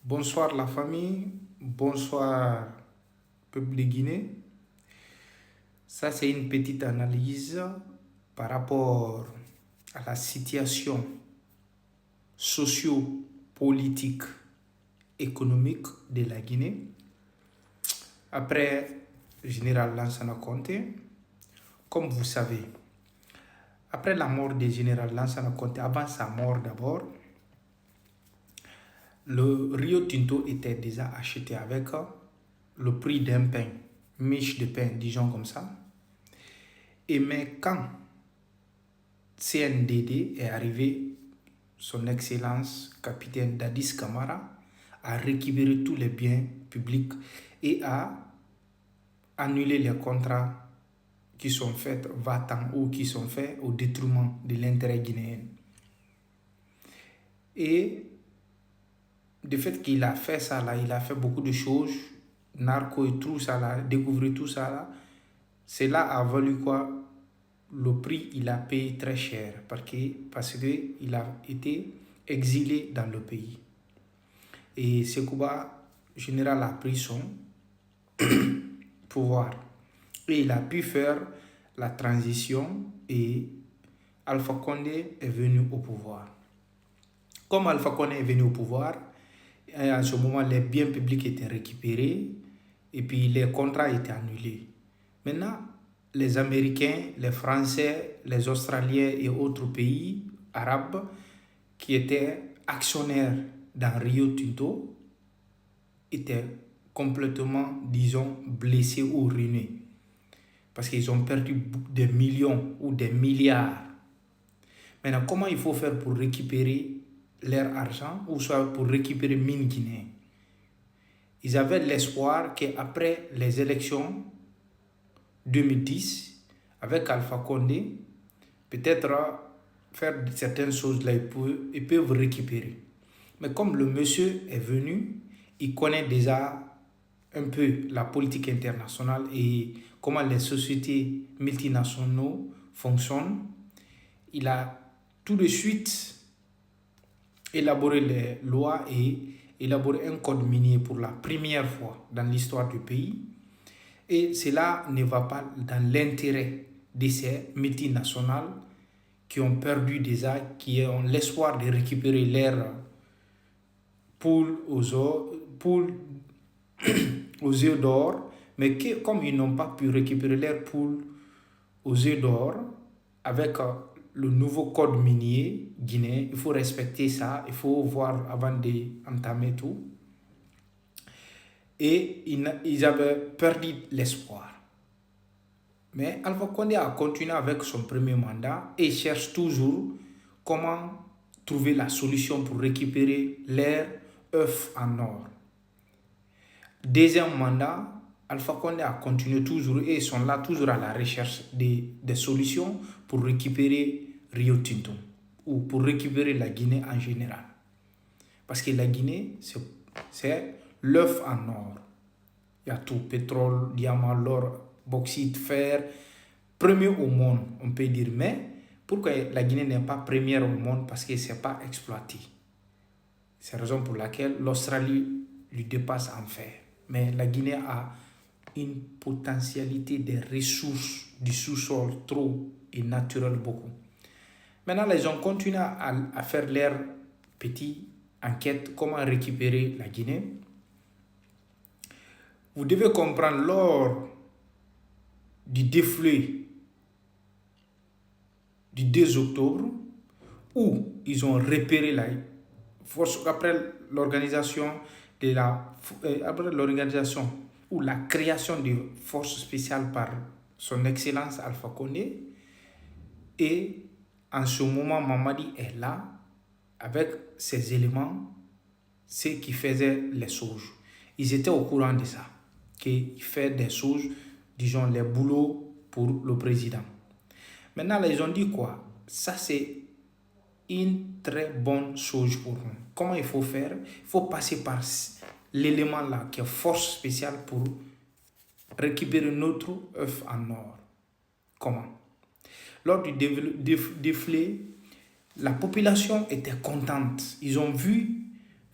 Bonsoir la famille, bonsoir peuple de Guinée. Ça, c'est une petite analyse par rapport à la situation socio-politique, économique de la Guinée. Après le général Lansana Conté, comme vous savez, après la mort du général Lansana Conté, avant sa mort d'abord, le Rio Tinto était déjà acheté avec le prix d'un pain, miche de pain, disons comme ça. Et mais quand CNDD est arrivé, son Excellence capitaine Dadis Camara a récupéré tous les biens publics et a annulé les contrats qui sont faits va-t'en ou qui sont faits au détriment de l'intérêt guinéen. Et du fait qu'il a fait ça là, il a fait beaucoup de choses, narco et tout ça là, découvrir tout ça là, cela a valu quoi? Le prix, il a payé très cher parce qu'il a été exilé dans le pays. Et Sekouba, général, a pris son pouvoir. Et il a pu faire la transition et Alpha Condé est venu au pouvoir. Comme Alpha Condé est venu au pouvoir, à ce moment, les biens publics étaient récupérés et puis les contrats étaient annulés. Maintenant, les Américains, les Français, les Australiens et autres pays arabes qui étaient actionnaires dans Rio Tinto étaient complètement, disons, blessés ou ruinés. Parce qu'ils ont perdu des millions ou des milliards. Maintenant, comment il faut faire pour récupérer leur argent ou soit pour récupérer mine Guinée? Ils avaient l'espoir qu'après les élections 2010, avec Alpha Condé, peut-être faire certaines choses là, ils peuvent récupérer. Mais comme le monsieur est venu, il connaît déjà un peu la politique internationale et comment les sociétés multinationales fonctionnent. Il a tout de suite élaboré les lois et élaboré un code minier pour la première fois dans l'histoire du pays. Et cela ne va pas dans l'intérêt de ces multinationales qui ont perdu déjà, qui ont l'espoir de récupérer leurs poules aux œufs d'or, mais comme ils n'ont pas pu récupérer leurs poules aux œufs d'or, avec le nouveau code minier guinéen, il faut respecter ça, il faut voir avant d'entamer tout. Et ils avaient perdu l'espoir. Mais Alpha Condé a continué avec son premier mandat et cherche toujours comment trouver la solution pour récupérer leurs œufs en or. Deuxième mandat, Alpha Condé a continué toujours et ils sont là toujours à la recherche des solutions pour récupérer Rio Tinto ou pour récupérer la Guinée en général. Parce que la Guinée, c'est l'œuf en or. Il y a tout, pétrole, diamant, l'or, bauxite, fer, premier au monde, on peut dire. Mais pourquoi la Guinée n'est pas première au monde? Parce que ce n'est pas exploité. C'est la raison pour laquelle l'Australie lui dépasse en fer. Mais la Guinée a une potentialité des ressources du sous-sol trop et naturel beaucoup. Maintenant, les gens continuent à faire leur petite enquête, comment récupérer la Guinée. Vous devez comprendre, lors du défilé du 2 octobre, où ils ont repéré la force, après l'organisation ou la création de forces spéciales par son Excellence Alpha Condé. Et en ce moment, Mamadi est là avec ses éléments, ceux qui faisaient les choses. Ils étaient au courant de ça, qu'il fait des choses, disons, les boulots pour le président. Maintenant, là, ils ont dit quoi? Ça, c'est une très bonne chose pour nous. Comment il faut faire? Il faut passer par l'élément là, qui est force spéciale pour récupérer notre œuf en or. Comment? Lors du défilé, la population était contente. Ils ont vu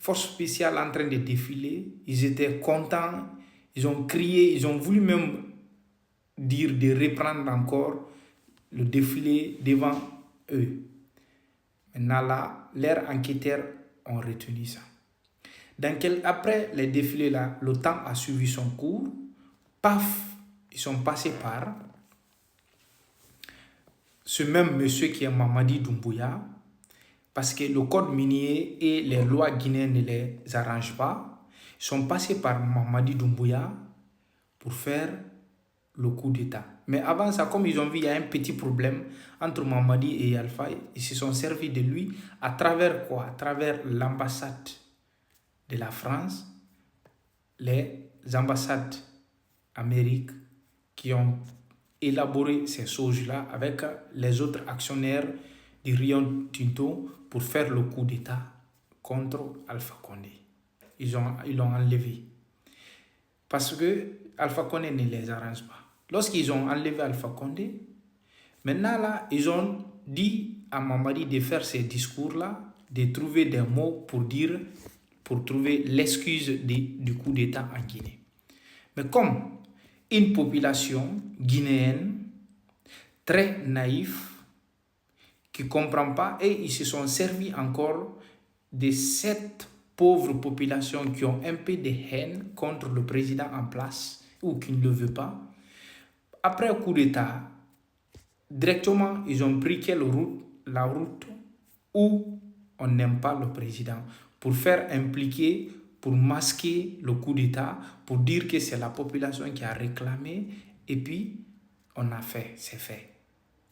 forces spéciales en train de défiler. Ils étaient contents, ils ont crié, ils ont voulu même dire de reprendre encore le défilé devant eux. Maintenant là, leurs enquêteurs ont retenu ça. Après les défilés là, le temps a suivi son cours. Paf, ils sont passés par ce même monsieur qui est Mamadi Doumbouya, parce que le code minier et les lois guinéennes ne les arrangent pas. Ils sont passés par Mamadi Doumbouya pour faire le coup d'État. Mais avant ça, comme ils ont vu, il y a un petit problème entre Mamadi et Alpha. Ils se sont servis de lui à travers quoi? À travers l'ambassade de la France, les ambassades Amérique qui ont élaboré ces choses-là avec les autres actionnaires du Rio Tinto pour faire le coup d'État contre Alpha Condé. Ils l'ont enlevé. Parce que Alpha Condé ne les arrange pas. Lorsqu'ils ont enlevé Alpha Condé, maintenant là, ils ont dit à Mamadi de faire ces discours-là, de trouver des mots pour trouver l'excuse du coup d'État en Guinée. Mais comme une population guinéenne très naïve, qui ne comprend pas, et ils se sont servis encore de cette pauvre population qui ont un peu de haine contre le président en place ou qui ne le veut pas. Après le coup d'État, directement, ils ont pris la route où on n'aime pas le président pour faire impliquer, pour masquer le coup d'État, pour dire que c'est la population qui a réclamé et puis on a fait, c'est fait.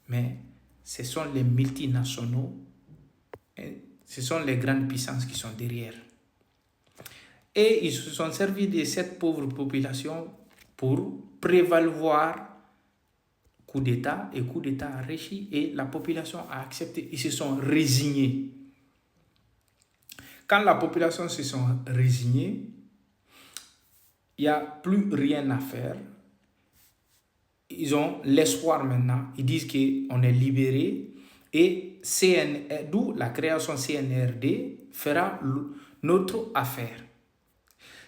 Mais ce sont les multinationaux, ce sont les grandes puissances qui sont derrière. Et ils se sont servis de cette pauvre population pour prévaloir coup d'État, et coup d'État a réussi et la population a accepté. Ils se sont résignés. Quand la population se sont résignés, il n'y a plus rien à faire. Ils ont l'espoir maintenant. Ils disent qu'on est libéré et d'où la création CNRD fera notre affaire.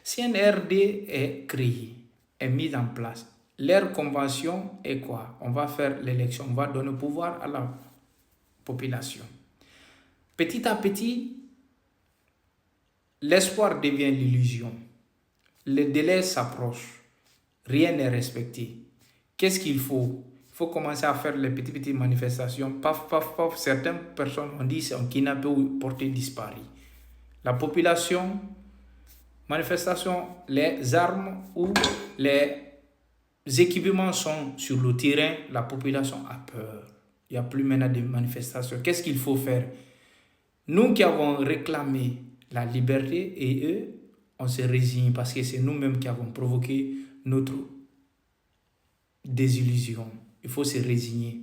CNRD est créé, est mise en place. Leur convention est quoi? On va faire l'élection, on va donner le pouvoir à la population. Petit à petit, l'espoir devient l'illusion. Le délai s'approche. Rien n'est respecté. Qu'est-ce qu'il faut? Il faut commencer à faire les petites manifestations. Paf, paf, paf. Certaines personnes ont dit c'est un kidnappé ou porté disparu. La population, manifestation, les armes ou les équipements sont sur le terrain. La population a peur. Il n'y a plus maintenant de manifestations. Qu'est-ce qu'il faut faire? Nous qui avons réclamé la liberté et eux, on se résigne parce que c'est nous-mêmes qui avons provoqué notre désillusion. Il faut se résigner.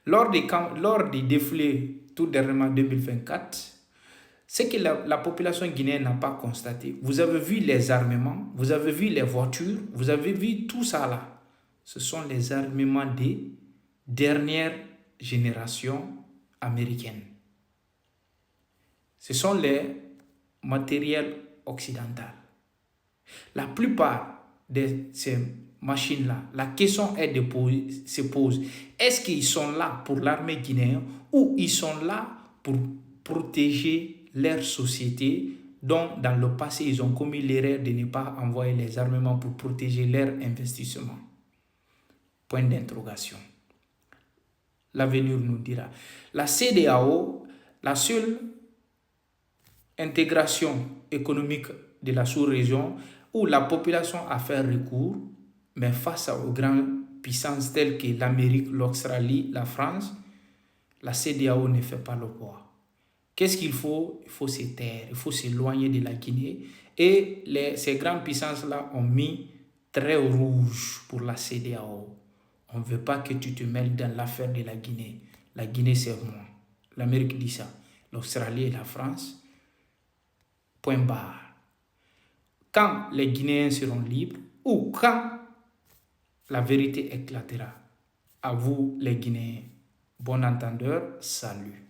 Lors des défilés tout dernièrement 2024, ce que la population guinéenne n'a pas constaté, vous avez vu les armements, vous avez vu les voitures, vous avez vu tout ça là. Ce sont les armements des dernières générations américaines. Ce sont les matériels occidentaux. La plupart de ces machines-là, la question se pose, est-ce qu'ils sont là pour l'armée guinéenne ou ils sont là pour protéger leur société dont dans le passé ils ont commis l'erreur de ne pas envoyer les armements pour protéger leur investissement? Point d'interrogation. L'avenir nous dira. La CEDEAO, la seule intégration économique de la sous-région où la population a fait recours, mais face aux grandes puissances telles que l'Amérique, l'Australie, la France, la CEDEAO ne fait pas le poids. Qu'est-ce qu'il faut? Il faut se taire, il faut s'éloigner de la Guinée. Et ces grandes puissances-là ont mis très rouge pour la CEDEAO. On ne veut pas que tu te mêles dans l'affaire de la Guinée. La Guinée, c'est moi. L'Amérique dit ça. L'Australie et la France. Point barre. Quand les Guinéens seront libres ou quand la vérité éclatera. À vous les Guinéens. Bon entendeur, salut.